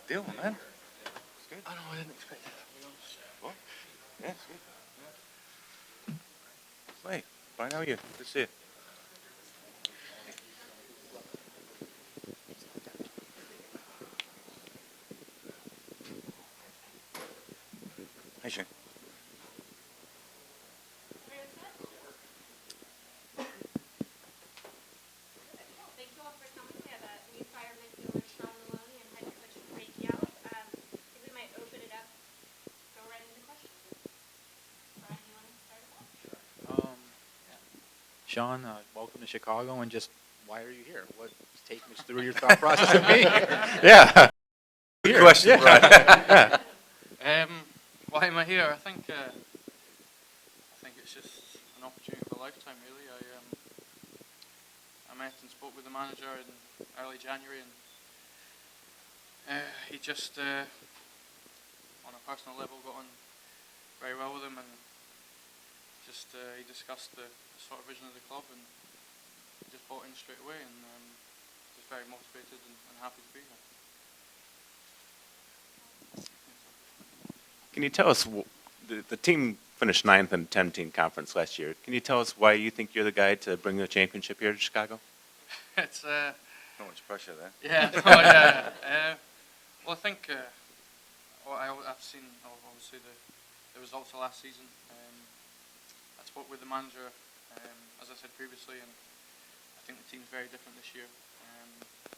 deal, man. It's good. I know, I didn't expect that, to be honest. What? Yeah, it's good. Yeah. Hey, fine, how are you? Good to see you. Hey, Shane. Thank you all for coming. We have a new fire midfielder, Shaun Maloney, and head coach Frank Yelp. I think we might open it up, go right into questions. Brian, you want to start it off? Shaun, welcome to Chicago, and just why are you here? Take me through your thought process of being here. Yeah. Good question, Brian. Yeah. Why am I here? I think it's just an opportunity of a lifetime, really. I met and spoke with the manager in early January, and he just, on a personal level, got on very well with him, and just he discussed the sort of vision of the club, and just bought in straight away, and just very motivated and happy to be here. Can you tell us, the team finished 9th in 10-team conference last year. Can you tell us why you think you're the guy to bring the championship here to Chicago? It's Not much pressure there. yeah, no, yeah. Well, I think I've seen obviously the results of last season. I spoke with the manager, as I said previously, and I think the team's very different this year.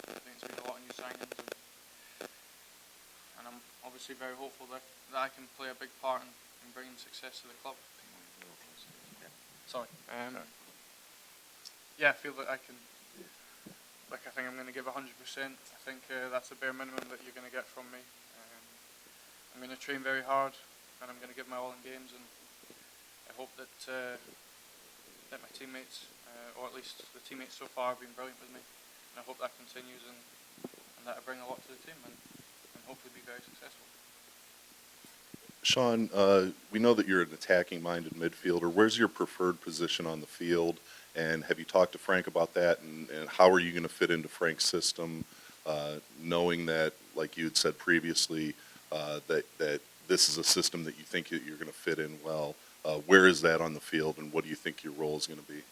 I think it's been a lot of new signings, and I'm obviously very hopeful that I can play a big part in bringing success to the club. Sorry. Yeah, I feel that I can. I think I'm going to give 100%. I think that's the bare minimum that you're going to get from me. I'm going to train very hard, and I'm going to give my all in games, and I hope that that my teammates, or at least the teammates so far, have been brilliant with me, and I hope that continues, and that I bring a lot to the team, and hopefully be very successful. Shaun, we know that you're an attacking-minded midfielder. Where's your preferred position on the field? And have you talked to Frank about that? And how are you going to fit into Frank's system, knowing that, like you had said previously, that this is a system that you think that you're going to fit in well? Where is that on the field, and what do you think your role is going to be?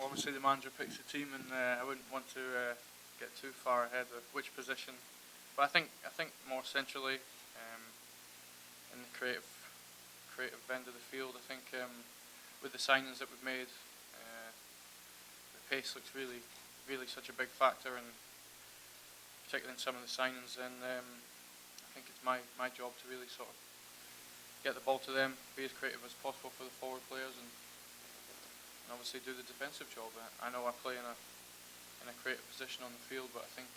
Obviously, the manager picks the team, and I wouldn't want to get too far ahead of which position. But I think more centrally, in the creative end of the field. I think with the signings that we've made, the pace looks really such a big factor, and particularly in some of the signings. And I think it's my job to really sort of get the ball to them, be as creative as possible for the forward players, and obviously do the defensive job. I know I play in a creative position on the field, but I think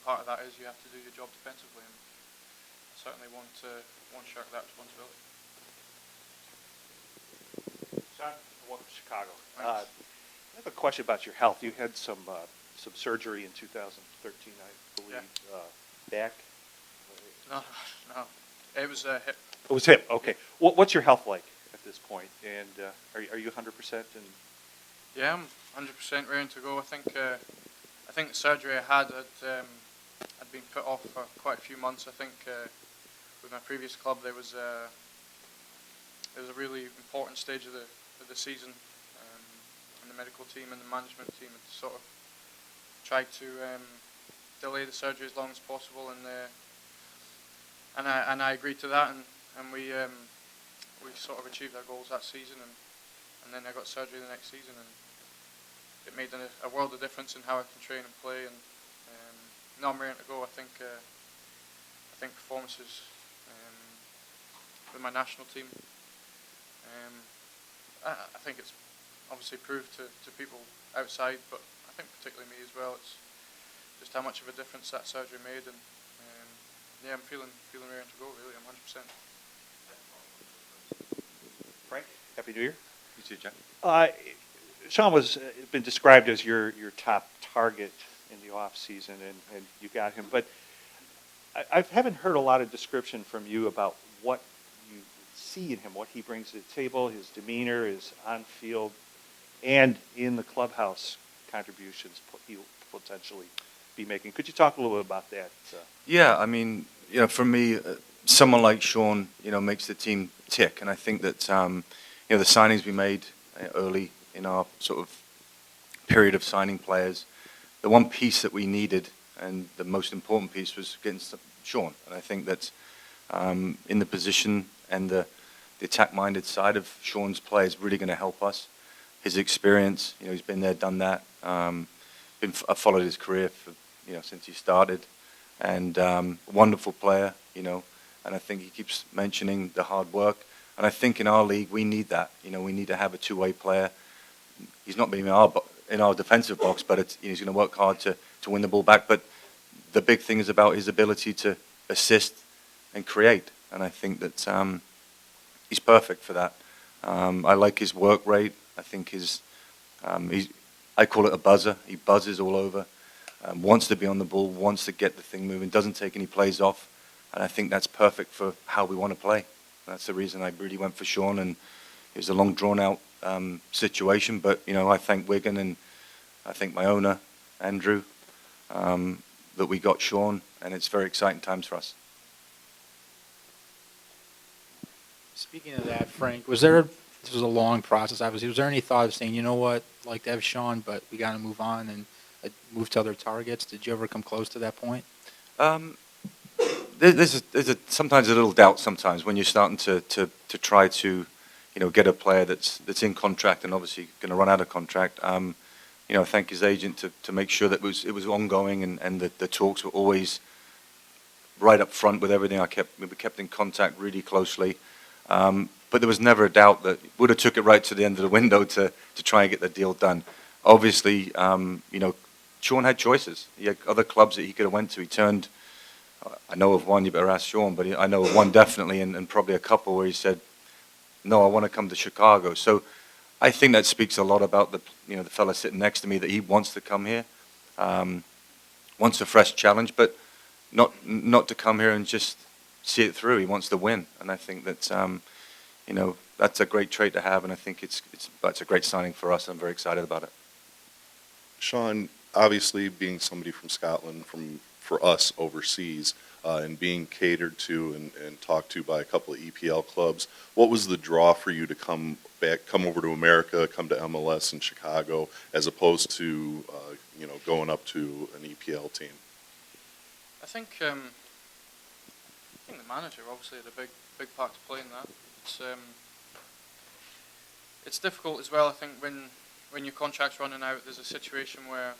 part of that is you have to do your job defensively, and I certainly won't shirk that responsibility. Shaun, welcome to Chicago. I have a question about your health. You had some surgery in 2013, I believe. Yeah. Back? No. It was a hip. It was hip. Okay. What's your health like at this point? And are you 100%? And Yeah, I'm 100% ready to go. I think the surgery I had had been put off for quite a few months. I think with my previous club there was a really important stage of the season, and the medical team and the management team had sort of tried to delay the surgery as long as possible, and I agreed to that, and we sort of achieved our goals that season, and then I got surgery the next season, and it made a world of difference in how I can train and play, and now I'm ready to go. I think performances with my national team, I think it's obviously proved to people outside, but I think particularly me as well, it's just how much of a difference that surgery made, and yeah, I'm feeling ready to go, really. I'm 100%. Frank, Happy New Year. You too, John. Shaun was been described as your top target in the off season, and you got him. But I haven't heard a lot of description from you about what you see in him, what he brings to the table, his demeanor, his on-field, and in the clubhouse contributions potentially. be making. Could you talk a little bit about that? Yeah, I mean, for me, someone like Shaun, makes the team tick, and I think that the signings we made early in our sort of period of signing players, the one piece that we needed, and the most important piece, was getting Shaun, and I think that in the position and the attack-minded side of Shaun's play is really going to help us. His experience, he's been there, done that. I've followed his career for, since he started, and wonderful player, and I think he keeps mentioning the hard work, and I think in our league we need that. We need to have a two-way player. He's not being in our defensive box, but he's going to work hard to win the ball back. But the big thing is about his ability to assist and create, and I think that he's perfect for that. I like his work rate. I think I call it a buzzer. He buzzes all over, wants to be on the ball, wants to get the thing moving, doesn't take any plays off, and I think that's perfect for how we want to play. That's the reason I really went for Shaun, and it was a long, drawn-out situation, but, I thank Wigan and I thank my owner, Andrew, that we got Shaun, and it's very exciting times for us. Speaking of that, Frank, this was a long process, obviously. Was there any thought of saying, you know what, I'd like to have Shaun, but we got to move on and move to other targets? Did you ever come close to that point? There's sometimes a little doubt sometimes when you're starting to try to, get a player that's in contract and obviously going to run out of contract. Thank his agent to make sure that it was ongoing and the talks were always right up front with everything. We kept in contact really closely. But there was never a doubt that would have took it right to the end of the window to try and get the deal done. Obviously, Shaun had choices. He had other clubs that he could have went to. He turned, I know of one, you better ask Shaun, but I know of one definitely, and probably a couple where he said, no, I want to come to Chicago. So I think that speaks a lot about the fella sitting next to me, that he wants to come here, wants a fresh challenge, but not to come here and just see it through. He wants to win, and I think that that's a great trait to have, and I think it's a great signing for us. I'm very excited about it. Shaun, obviously being somebody from Scotland, for us overseas, and being catered to and talked to by a couple of EPL clubs, what was the draw for you to come over to America, come to MLS in Chicago, as opposed to going up to an EPL team? I think the manager obviously had a big part to play in that. It's difficult as well. I think when your contract's running out, there's a situation where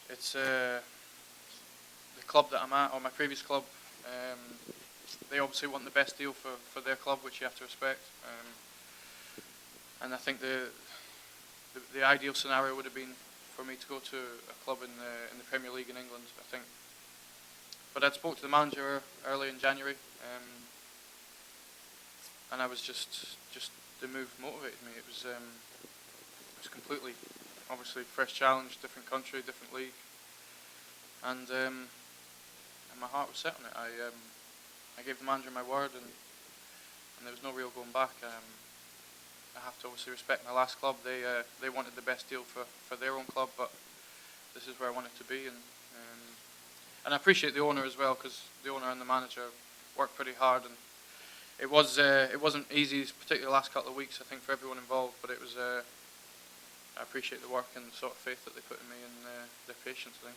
it's the club that I'm at, or my previous club, they obviously want the best deal for their club, which you have to respect. And I think the ideal scenario would have been for me to go to a club in the Premier League in England, I think. But I'd spoke to the manager early in January, and I was just the move motivated me. It was completely, obviously, fresh challenge, different country, different league, and my heart was set on it. I gave the manager my word, and there was no real going back. I have to obviously respect my last club. They wanted the best deal for their own club, but this is where I wanted to be, and I appreciate the owner as well, because the owner and the manager worked pretty hard, and it wasn't easy, particularly the last couple of weeks, I think, for everyone involved. But it was I appreciate the work and the sort of faith that they put in me, and their patience, I think.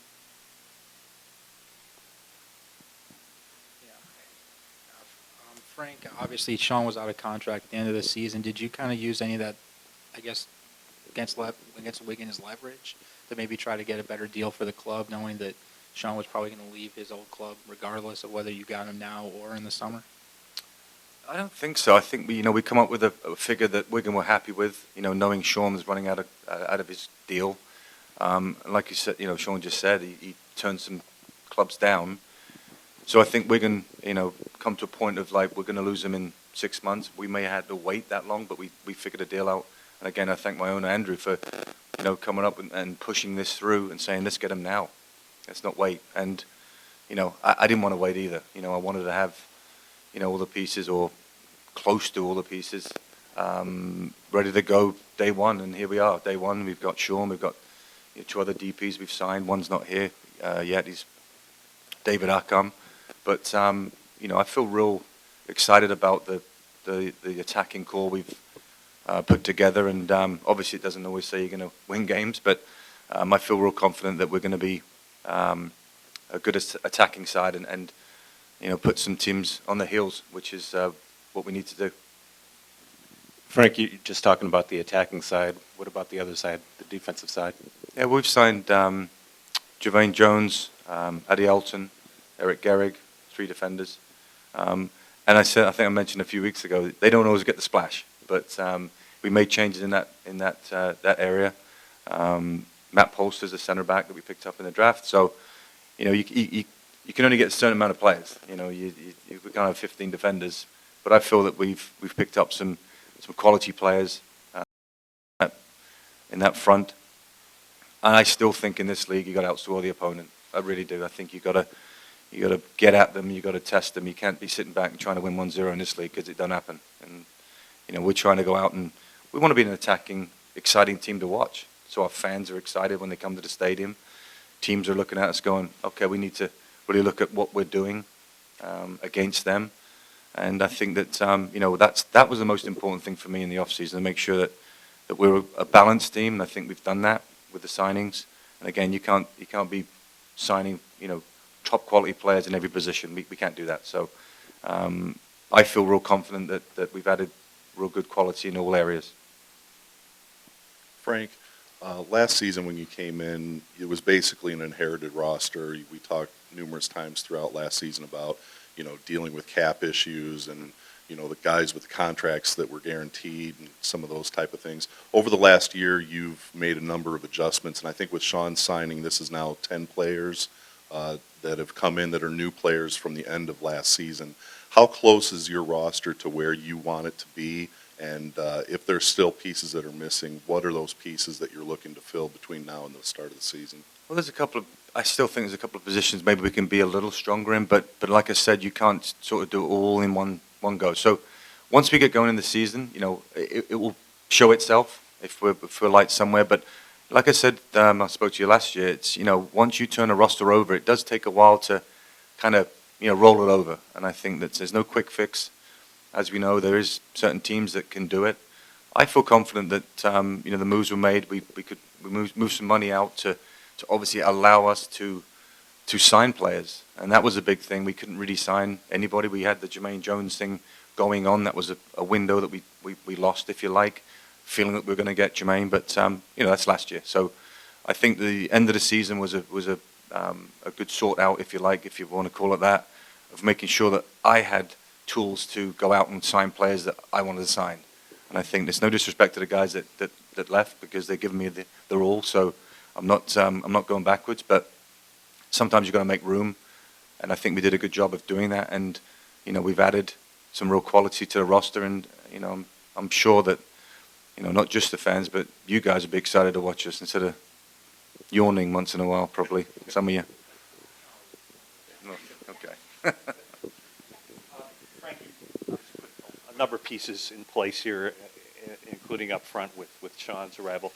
Frank, obviously Shaun was out of contract at the end of the season. Did you kind of use any of that, I guess, against Wigan as leverage to maybe try to get a better deal for the club, knowing that Shaun was probably going to leave his old club regardless of whether you got him now or in the summer? I don't think so. I think we come up with a figure that Wigan were happy with, knowing Shaun was running out of his deal. Like you said, Shaun just said, he turned some clubs down. So I think Wigan, come to a point of like, we're going to lose him in 6 months. We may have had to wait that long, but we figured a deal out. And again, I thank my owner, Andrew, for, coming up and pushing this through and saying, let's get him now. Let's not wait. And, I didn't want to wait either. I wanted to have, all the pieces, or close to all the pieces, ready to go day one. And here we are, day one. We've got Shaun, we've got, 2 other DPs we've signed. One's not here yet. He's David Akam. But I feel real excited about the attacking core we've put together. And obviously, it doesn't always say you're going to win games, but I feel real confident that we're going to be a good attacking side and put some teams on their heels, which is what we need to do. Frank, you're just talking about the attacking side. What about the other side, the defensive side? Yeah, we've signed Jermaine Jones, Adi Alton, Eric Gehrig, 3 defenders. And I think I mentioned a few weeks ago, they don't always get the splash, but we made changes in that area. Matt Polster's a center back that we picked up in the draft. So, you can only get a certain amount of players. We can't have 15 defenders, but I feel that we've picked up some quality players in that front. And I still think in this league you got to outscore the opponent. I really do. I think you got to get at them. You got to test them. You can't be sitting back and trying to win 1-0 in this league because it don't happen. And we're trying to go out and we want to be an attacking, exciting team to watch. So our fans are excited when they come to the stadium. Teams are looking at us going, okay, we need to really look at what we're doing against them. And I think that that was the most important thing for me in the off season, to make sure that we're a balanced team. And I think we've done that with the signings. And again, you can't be signing top quality players in every position. We can't do that. So I feel real confident that we've added real good quality in all areas. Frank, last season when you came in, it was basically an inherited roster. We talked numerous times throughout last season about, dealing with cap issues and, the guys with the contracts that were guaranteed and some of those type of things. Over the last year, you've made a number of adjustments, and I think with Shaun signing, this is now 10 players that have come in that are new players from the end of last season. How close is your roster to where you want it to be? And if there's still pieces that are missing, what are those pieces that you're looking to fill between now and the start of the season? Well, I still think there's a couple of positions maybe we can be a little stronger in, but like I said, you can't sort of do it all in one go. So once we get going in the season, it will show itself if we're light somewhere. But like I said, I spoke to you last year, it's, once you turn a roster over, it does take a while to kind of, roll it over. And I think that there's no quick fix. As we know, there is certain teams that can do it. I feel confident that the moves were made. We move some money out to obviously allow us to sign players, and that was a big thing. We couldn't really sign anybody. We had the Jermaine Jones thing going on. That was a window that we lost, if you like, feeling that we were going to get Jermaine. But that's last year. So I think the end of the season was a good sort out, if you like, if you want to call it that, of making sure that I had tools to go out and sign players that I wanted to sign. And I think there's no disrespect to the guys that left, because they've given me their all. So I'm not going backwards, but sometimes you've got to make room. And I think we did a good job of doing that. And we've added some real quality to the roster. And I'm sure that not just the fans, but you guys will be excited to watch us instead of yawning once in a while. Probably some of you. No, okay. Frank, you put a number of pieces in place here, including up front with Shaun's arrival.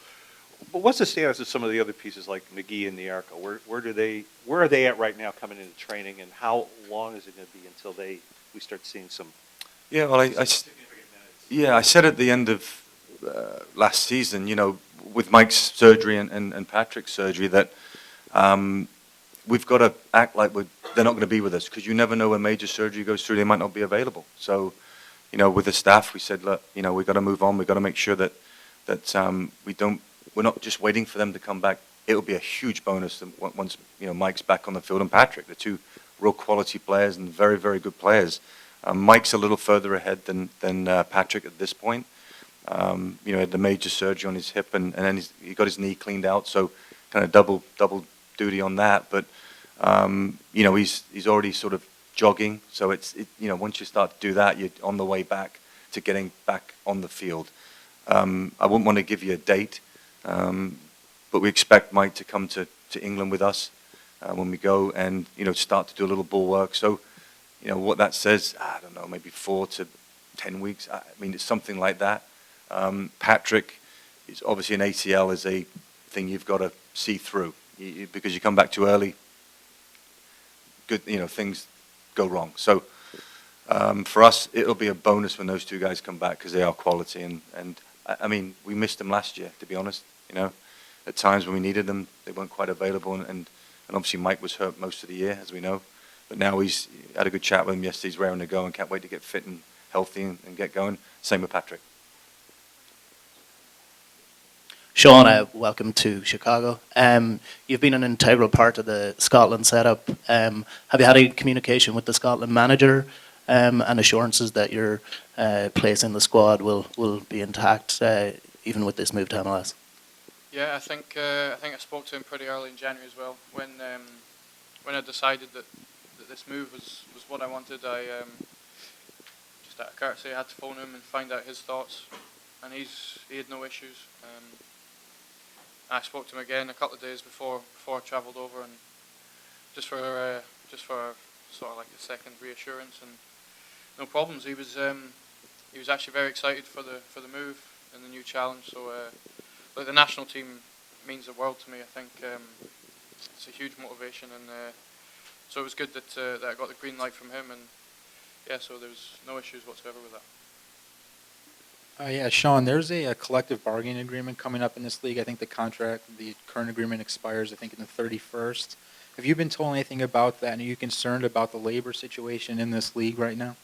But what's the status of some of the other pieces like McGee and Niarco? Where are they at right now coming into training, and how long is it going to be until we start seeing some? Yeah, well, I said at the end of last season, with Mike's surgery and Patrick's surgery, that we've got to act like they're not going to be with us, because you never know when major surgery goes through, they might not be available. So, with the staff, we said, look, we've got to move on. We've got to make sure that we're not just waiting for them to come back. It'll be a huge bonus once Mike's back on the field, and Patrick, the two real quality players and very, very good players. Mike's a little further ahead than Patrick at this point. Had the major surgery on his hip, and then he got his knee cleaned out, so kind of double duty on that. But he's already sort of jogging, so once you start to do that, you're on the way back to getting back on the field. I wouldn't want to give you a date, but we expect Mike to come to England with us when we go, and start to do a little ball work. So what that says, I don't know, maybe 4 to 10 weeks. I mean, it's something like that. Patrick is obviously an ACL is a thing you've got to see through because you come back too early. Good, things go wrong. So for us, it'll be a bonus when those two guys come back because they are quality. And I mean, we missed them last year, to be honest. At times when we needed them, they weren't quite available. And obviously Mike was hurt most of the year, as we know. But now he's had a good chat with him yesterday. He's raring to go and can't wait to get fit and healthy and get going. Same with Patrick. Shaun, welcome to Chicago. You've been an integral part of the Scotland setup. Have you had any communication with the Scotland manager and assurances that your place in the squad will be intact even with this move to MLS? Yeah, I think I spoke to him pretty early in January as well. When I decided that this move was what I wanted, I just out of courtesy I had to phone him and find out his thoughts, and he had no issues. I spoke to him again a couple of days before I travelled over, and just for sort of like a second reassurance, and no problems. He was actually very excited for the move and the new challenge. So the national team means the world to me. I think it's a huge motivation, and so it was good that I got the green light from him, and yeah, so there was no issues whatsoever with that. Yeah, Shaun, there's a collective bargaining agreement coming up in this league. I think the current agreement expires, I think, in the 31st. Have you been told anything about that, and are you concerned about the labor situation in this league right now?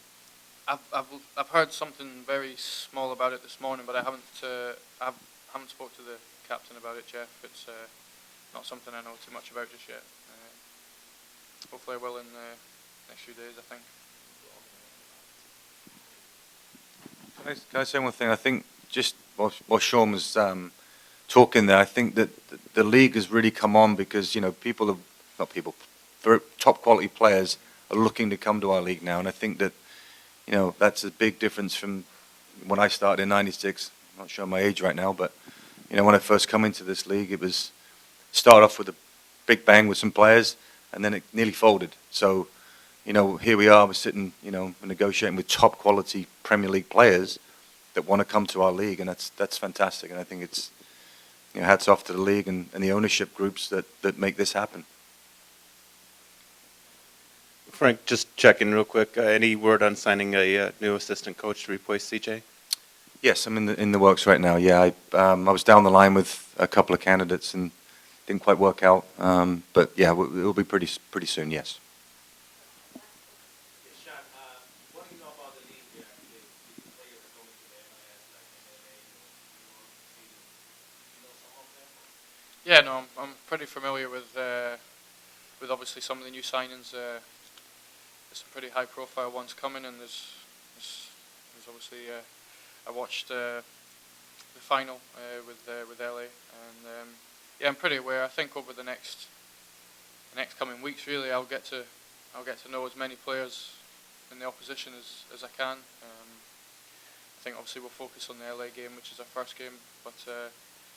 I've heard something very small about it this morning, but I haven't spoke to the captain about it, Jeff. It's not something I know too much about just yet. Hopefully I will in the next few days, I think. Can I say one thing? I think just while Shaun was talking there, I think that the league has really come on because top quality players are looking to come to our league now, and I think that that's a big difference from when I started in '96. I'm not showing my age right now, but when I first come into this league, it was start off with a big bang with some players, and then it nearly folded. So. Here we are, we're sitting, negotiating with top quality Premier League players that want to come to our league, and that's fantastic. And I think it's, hats off to the league and the ownership groups that make this happen. Frank, just checking real quick. Any word on signing a new assistant coach to replace CJ? Yes, I'm in the works right now. Yeah, I was down the line with a couple of candidates and didn't quite work out. But yeah, it'll be pretty soon. Yes. Yeah, no, I'm pretty familiar with obviously some of the new signings. There's some pretty high-profile ones coming, and there's obviously I watched the final with LA, and yeah, I'm pretty aware. I think over the next coming weeks, really, I'll get to know as many players in the opposition as I can. I think obviously we'll focus on the LA game, which is our first game, but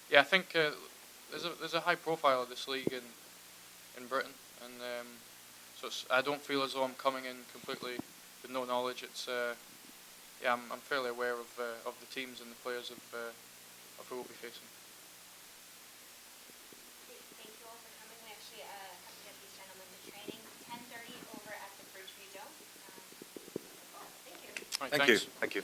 yeah, I think. There's a high profile of this league in Britain, and so I don't feel as though I'm coming in completely with no knowledge. It's yeah, I'm fairly aware of the teams and the players of who we'll be facing. Thank you all for coming. We actually have to get these gentlemen to training 10:30 over at the Bridgeview Dome. Thank you. All right, Thank you.